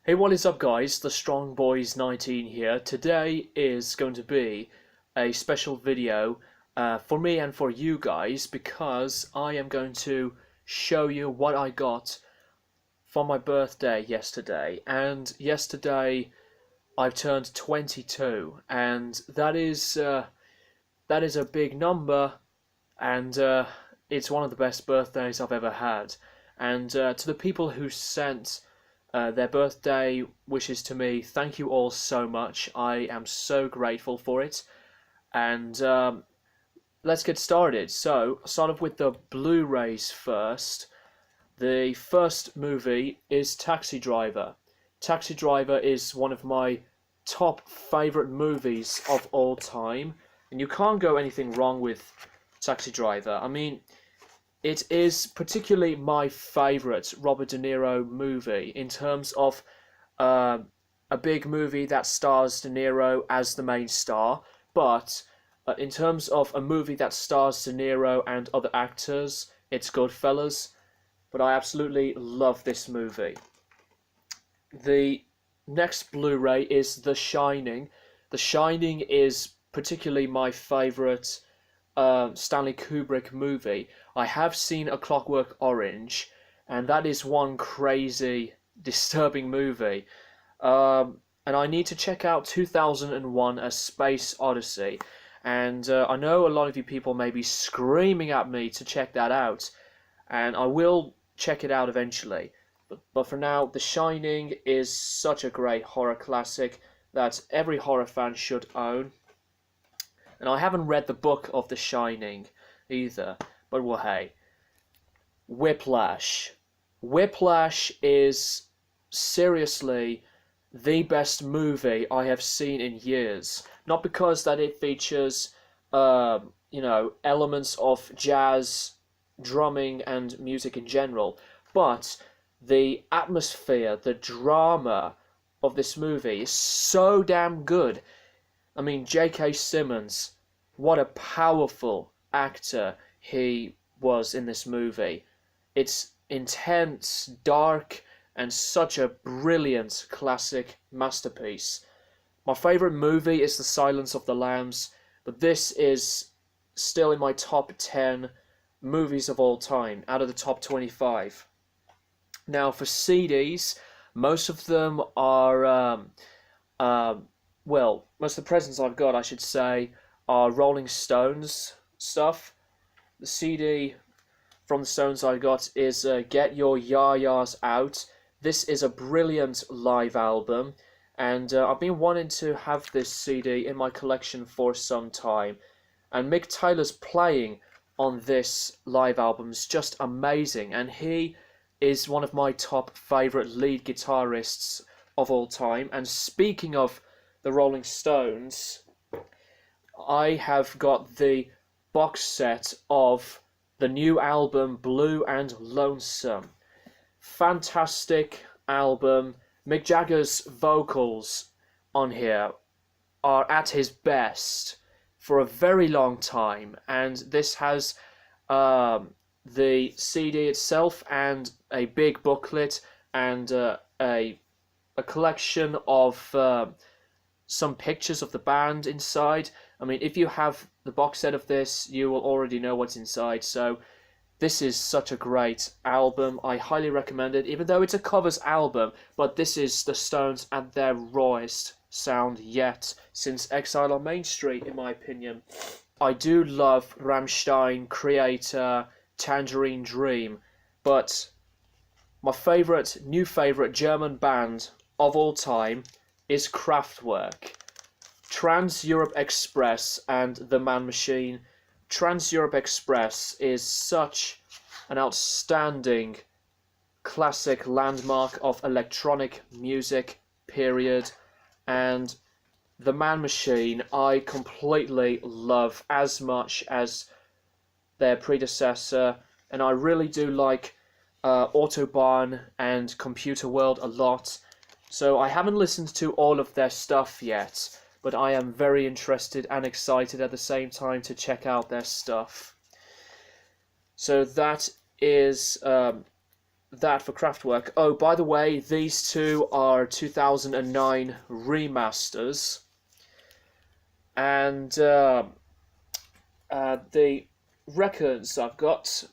Hey, what is up guys? The Strong Boys 19 here. Today is going to be a special video for me and for you guys because I am going to show you what I got for my birthday yesterday. And yesterday I turned 22, and that is a big number, and it's one of the best birthdays I've ever had. And to the people who sent their birthday wishes to me, thank you all so much. I am so grateful for it. And let's get started. So, I'll start off with the Blu-rays first. The first movie is Taxi Driver. Taxi Driver is one of my top favourite movies of all time. And you can't go anything wrong with Taxi Driver. I mean, it is particularly my favourite Robert De Niro movie in terms of a big movie that stars De Niro as the main star, but in terms of a movie that stars De Niro and other actors, it's Goodfellas. But I absolutely love this movie. The next Blu-ray is The Shining. The Shining is particularly my favourite Stanley Kubrick movie. I have seen A Clockwork Orange, and that is one crazy, disturbing movie. And I need to check out 2001: A Space Odyssey. And I know a lot of you people may be screaming at me to check that out, and I will check it out eventually. But for now, The Shining is such a great horror classic that every horror fan should own. And I haven't read the book of The Shining either, but well, hey. Whiplash. Whiplash is seriously the best movie I have seen in years. Not because that it features, elements of jazz, drumming, and music in general, but the atmosphere, the drama of this movie is so damn good. I mean, J.K. Simmons, what a powerful actor he was in this movie. It's intense, dark, and such a brilliant classic masterpiece. My favourite movie is The Silence of the Lambs, but this is still in my top 10 movies of all time, out of the top 25. Now, for CDs, most of them are most of the presents I've got, I should say, are Rolling Stones stuff. The CD from the Stones I got is Get Your Ya-Ya's Out. This is a brilliant live album, and I've been wanting to have this CD in my collection for some time. And Mick Taylor's playing on this live album is just amazing, and he is one of my top favourite lead guitarists of all time. And speaking of the Rolling Stones, I have got the box set of the new album Blue and Lonesome. Fantastic album. Mick Jagger's vocals on here are at his best for a very long time, and this has the CD itself and a big booklet and a collection of some pictures of the band inside. I mean, if you have the box set of this, you will already know what's inside. So this is such a great album. I highly recommend it, even though it's a covers album. But this is the Stones at their rawest sound yet since Exile on Main Street, in my opinion. I do love Rammstein, Creator, Tangerine Dream, but my new favourite German band of all time is Kraftwerk. Trans-Europe Express and The Man Machine. Trans-Europe Express is such an outstanding classic landmark of electronic music, period. And The Man Machine I completely love as much as their predecessor, and I really do like Autobahn and Computer World a lot. So I haven't listened to all of their stuff yet, but I am very interested and excited at the same time to check out their stuff. So that is that for Kraftwerk. Oh, by the way, these two are 2009 remasters, and the records I've got: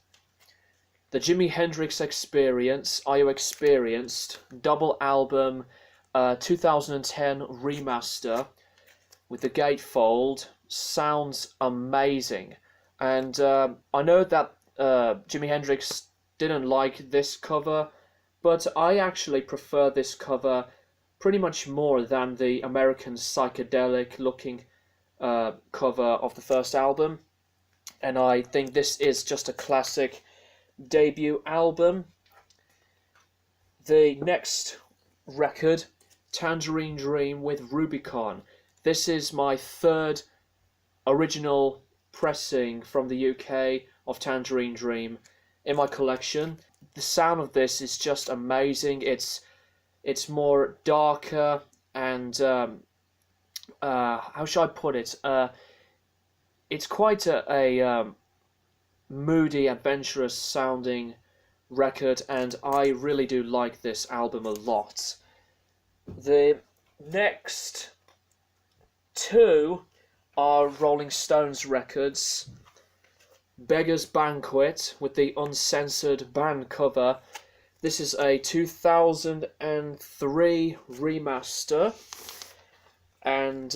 the Jimi Hendrix Experience, Are You Experienced? Double album, 2010 remaster with the gatefold. Sounds amazing. And I know that Jimi Hendrix didn't like this cover, but I actually prefer this cover pretty much more than the American psychedelic looking cover of the first album. And I think this is just a classic debut album. The next record, Tangerine Dream with Rubicon. This is my third original pressing from the UK of Tangerine Dream in my collection. The sound of this is just amazing. It's more darker and how should I put it? It's quite a moody, adventurous sounding record, and I really do like this album a lot. The next two are Rolling Stones records. Beggar's Banquet with the uncensored band cover. This is a 2003 remaster, and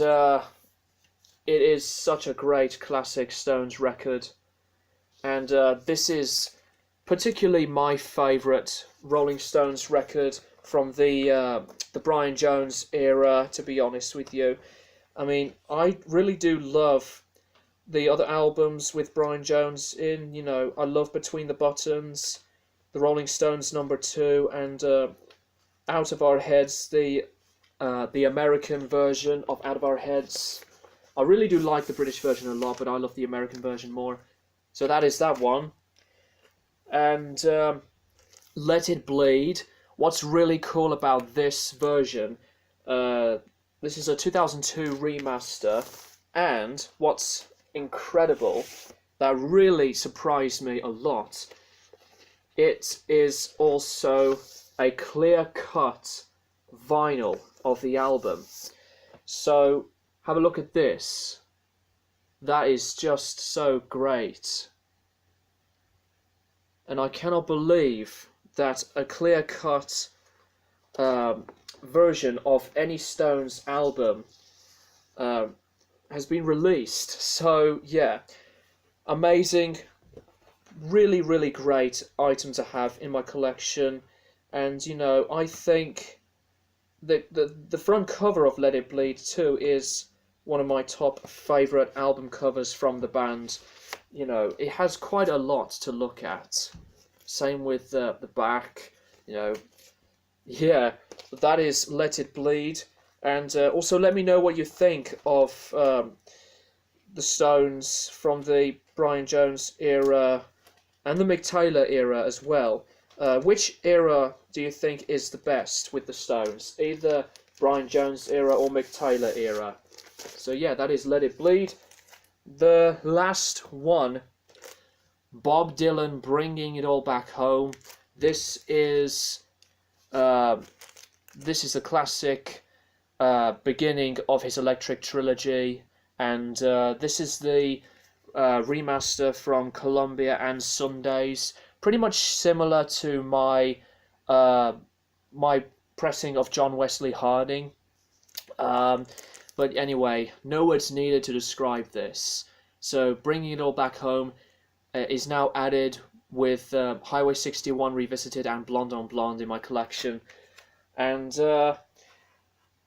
it is such a great classic Stones record. And this is particularly my favourite Rolling Stones record from the Brian Jones era, to be honest with you. I mean, I really do love the other albums with Brian Jones in. You know, I love Between the Buttons, the Rolling Stones #2, and Out of Our Heads, the American version of Out of Our Heads. I really do like the British version a lot, but I love the American version more. So that is that one. And Let It Bleed. What's really cool about this version, this is a 2002 remaster, and what's incredible, that really surprised me a lot, it is also a clear-cut vinyl of the album. So have a look at this. That is just so great. And I cannot believe that a clear-cut version of any Stones album has been released. So yeah, amazing, really, really great item to have in my collection. And you know, I think that the front cover of Let It Bleed too is one of my top favourite album covers from the band. You know, it has quite a lot to look at. Same with the back, you know. Yeah, that is Let It Bleed. And also let me know what you think of the Stones from the Brian Jones era and the Mick Taylor era as well. Which era do you think is the best with the Stones? Either Brian Jones era or Mick Taylor era? So yeah, that is Let It Bleed. The last one, Bob Dylan, Bringing It All Back Home. This is a classic beginning of his Electric Trilogy, and this is the remaster from Columbia and Sundays. Pretty much similar to my my pressing of John Wesley Harding. But anyway, no words needed to describe this. So Bringing It All Back Home is now added with Highway 61 Revisited and Blonde on Blonde in my collection. And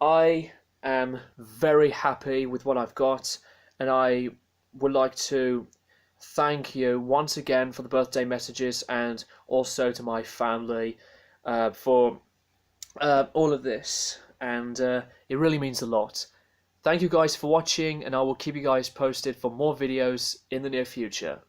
I am very happy with what I've got, and I would like to thank you once again for the birthday messages, and also to my family for all of this, and it really means a lot. Thank you guys for watching, and I will keep you guys posted for more videos in the near future.